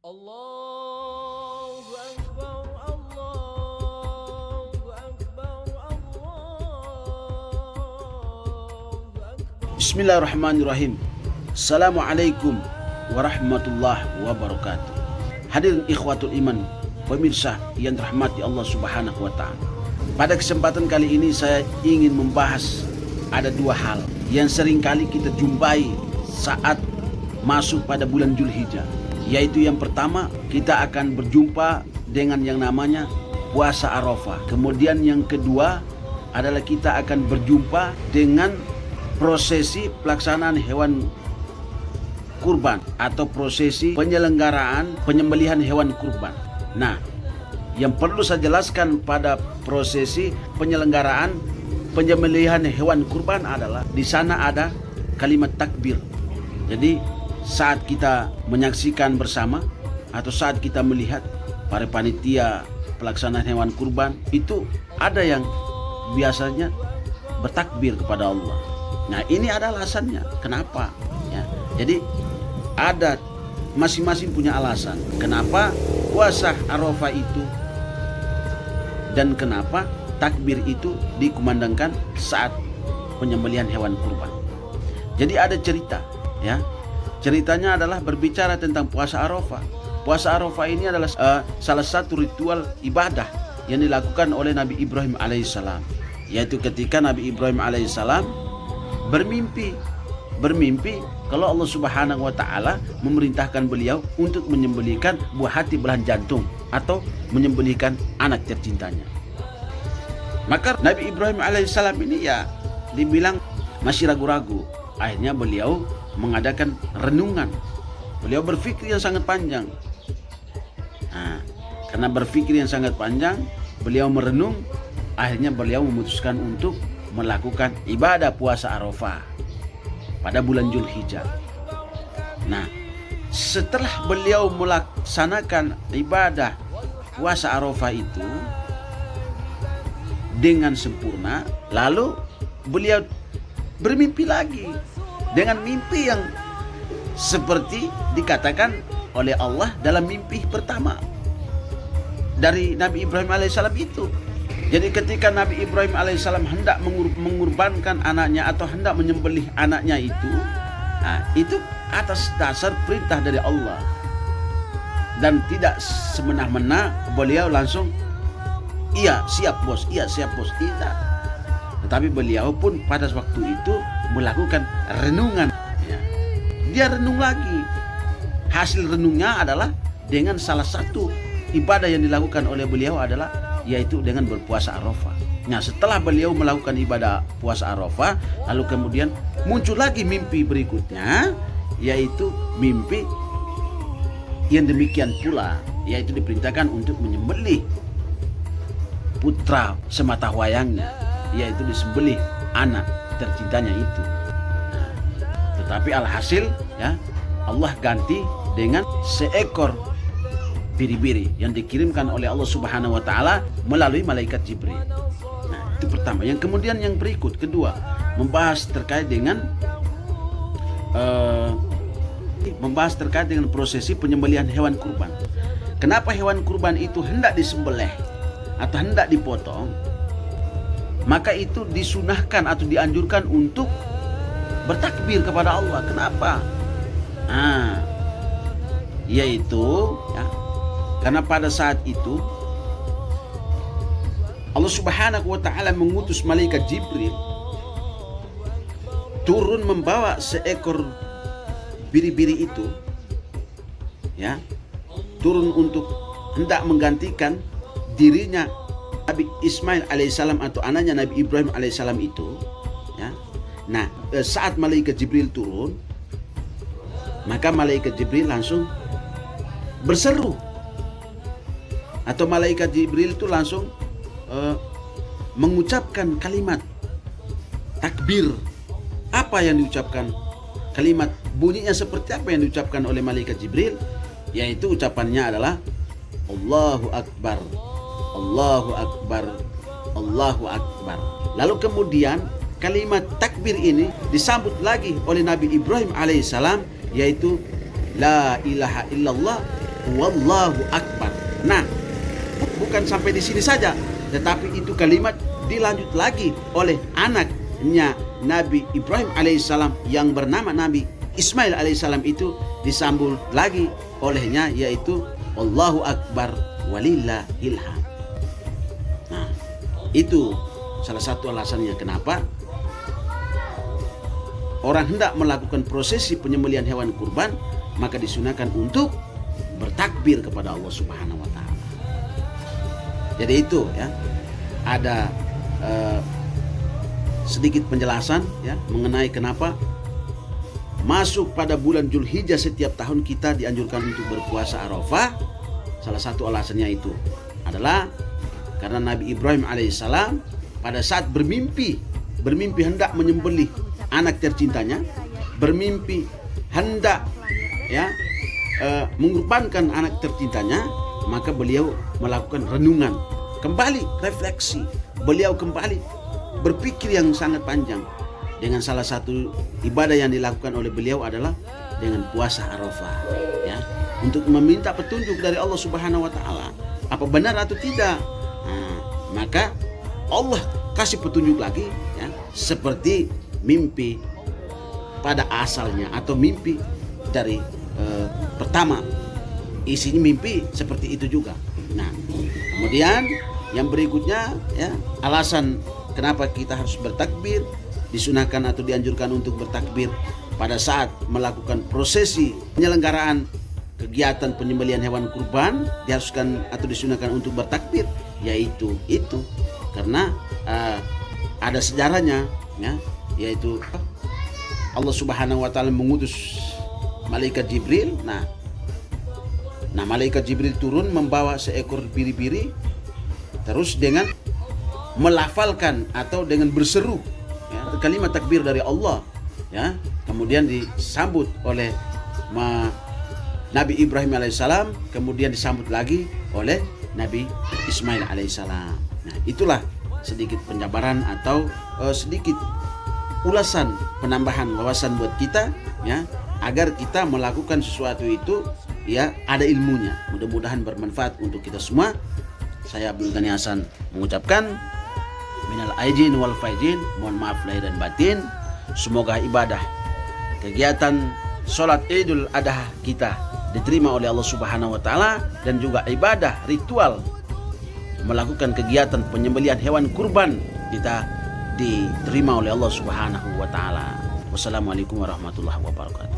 Allahu Akbar, Allahu Akbar, Allahu Akbar. Bismillahirrahmanirrahim. Assalamualaikum warahmatullahi wabarakatuh. Hadirin ikhwatul iman, pemirsa yang dirahmati Allah Subhanahu wa ta'ala. Pada kesempatan kali ini saya ingin membahas ada dua hal yang seringkali kita jumpai saat masuk pada bulan Dzulhijjah. Yaitu yang pertama, kita akan berjumpa dengan yang namanya puasa Arafah. Kemudian yang kedua adalah kita akan berjumpa dengan prosesi pelaksanaan hewan kurban atau prosesi penyelenggaraan penyembelihan hewan kurban. Nah, yang perlu saya jelaskan pada prosesi penyelenggaraan penyembelihan hewan kurban adalah di sana ada kalimat takbir. Jadi saat kita menyaksikan bersama atau saat kita melihat para panitia pelaksanaan hewan kurban, itu ada yang biasanya bertakbir kepada Allah. Nah, ini ada alasannya. Kenapa? Ya, jadi ada masing-masing punya alasan kenapa puasa Arafah itu dan kenapa takbir itu dikumandangkan saat penyembelihan hewan kurban. Jadi ada cerita, ya. Ceritanya adalah berbicara tentang puasa Arafah. Puasa Arafah ini adalah salah satu ritual ibadah yang dilakukan oleh Nabi Ibrahim alaihissalam. Yaitu ketika Nabi Ibrahim alaihissalam bermimpi kalau Allah Subhanahu wa ta'ala memerintahkan beliau untuk menyembelihkan buah hati belahan jantung atau menyembelihkan anak tercintanya. Maka Nabi Ibrahim alaihissalam ini ya dibilang masih ragu-ragu. Akhirnya beliau mengadakan renungan. Beliau berpikir yang sangat panjang. Nah, karena berpikir yang sangat panjang, beliau merenung. Akhirnya beliau memutuskan untuk melakukan ibadah puasa Arafah pada bulan Dzulhijjah. Nah, setelah beliau melaksanakan ibadah puasa Arafah itu dengan sempurna, lalu beliau bermimpi lagi dengan mimpi yang seperti dikatakan oleh Allah dalam mimpi pertama dari Nabi Ibrahim alaihissalam itu. Jadi ketika Nabi Ibrahim alaihissalam hendak mengorbankan anaknya atau hendak menyembelih anaknya itu, nah, itu atas dasar perintah dari Allah dan tidak semena-mena beliau langsung iya siap bos, tidak. Tetapi beliau pun pada waktu itu melakukan renungan. Ya. Dia renung lagi. Hasil renungnya adalah dengan salah satu ibadah yang dilakukan oleh beliau adalah yaitu dengan berpuasa Arafah. Nah, setelah beliau melakukan ibadah puasa Arafah, lalu kemudian muncul lagi mimpi berikutnya, yaitu mimpi yang demikian pula, yaitu diperintahkan untuk menyembelih putra sematawayangnya, yaitu disembelih anak tercintanya itu. Nah, tetapi alhasil ya Allah ganti dengan seekor biri-biri yang dikirimkan oleh Allah Subhanahu wa ta'ala melalui malaikat Jibril. Nah, itu pertama. Yang kemudian yang berikut, kedua, membahas terkait dengan prosesi penyembelihan hewan kurban. Kenapa hewan kurban itu hendak disembelih atau hendak dipotong? Maka itu disunahkan atau dianjurkan untuk bertakbir kepada Allah. Kenapa? Nah, yaitu ya, karena pada saat itu Allah Subhanahu wa ta'ala mengutus malaikat Jibril turun membawa seekor biri-biri itu, ya, turun untuk hendak menggantikan dirinya Nabi Ismail alaihissalam atau anaknya Nabi Ibrahim alaihissalam itu, ya. Nah, saat malaikat Jibril turun, maka malaikat Jibril langsung berseru, atau malaikat Jibril itu langsung mengucapkan kalimat takbir. Apa yang diucapkan? Kalimat bunyinya seperti apa yang diucapkan oleh malaikat Jibril? Yaitu ucapannya adalah Allahu Akbar, Allahu Akbar, Allahu Akbar. Lalu kemudian kalimat takbir ini disambut lagi oleh Nabi Ibrahim alaihissalam, yaitu La ilaha illallah wallahu akbar. Nah, bukan sampai di sini saja, tetapi itu kalimat dilanjut lagi oleh anaknya Nabi Ibrahim alaihissalam yang bernama Nabi Ismail alaihissalam, itu disambung lagi olehnya, yaitu Allahu akbar walillahil hamd. Nah, itu salah satu alasannya kenapa orang hendak melakukan prosesi penyembelihan hewan kurban, maka disunahkan untuk bertakbir kepada Allah Subhanahu wa taala. Jadi itu ya, ada sedikit penjelasan ya mengenai kenapa masuk pada bulan Zulhijjah setiap tahun kita dianjurkan untuk berpuasa Arafah. Salah satu alasannya itu adalah karena Nabi Ibrahim alaihissalam pada saat bermimpi hendak menyembelih anak tercintanya, bermimpi hendak ya mengorbankan anak tercintanya, maka beliau melakukan renungan, kembali refleksi, beliau kembali berpikir yang sangat panjang. Dengan salah satu ibadah yang dilakukan oleh beliau adalah dengan puasa Arafah ya, untuk meminta petunjuk dari Allah Subhanahu wa taala, apa benar atau tidak. Nah, maka Allah kasih petunjuk lagi ya, seperti mimpi pada asalnya atau mimpi dari pertama, isinya mimpi seperti itu juga. Nah, kemudian yang berikutnya ya, alasan kenapa kita harus bertakbir, disunahkan atau dianjurkan untuk bertakbir pada saat melakukan prosesi penyelenggaraan kegiatan penyembelihan hewan kurban, diharuskan atau disunahkan untuk bertakbir, yaitu itu karena ada sejarahnya ya, yaitu Allah Subhanahu wa taala mengutus malaikat Jibril. Nah, malaikat Jibril turun membawa seekor biri-biri, terus dengan melafalkan atau dengan berseru ya, kalimat takbir dari Allah ya, kemudian disambut oleh Nabi Ibrahim alaihissalam, kemudian disambut lagi oleh Nabi Ismail alaihissalam. Nah, itulah sedikit penjabaran atau sedikit ulasan penambahan wawasan buat kita ya, agar kita melakukan sesuatu itu ya ada ilmunya. Mudah-mudahan bermanfaat untuk kita semua. Saya Abdul Ghani Hasan mengucapkan minal aidin wal faizin, mohon maaf lahir dan batin. Semoga ibadah kegiatan sholat Idul Adha kita diterima oleh Allah Subhanahu wa taala, dan juga ibadah ritual melakukan kegiatan penyembelihan hewan kurban kita diterima oleh Allah Subhanahu wa taala. Wassalamualaikum warahmatullahi wabarakatuh.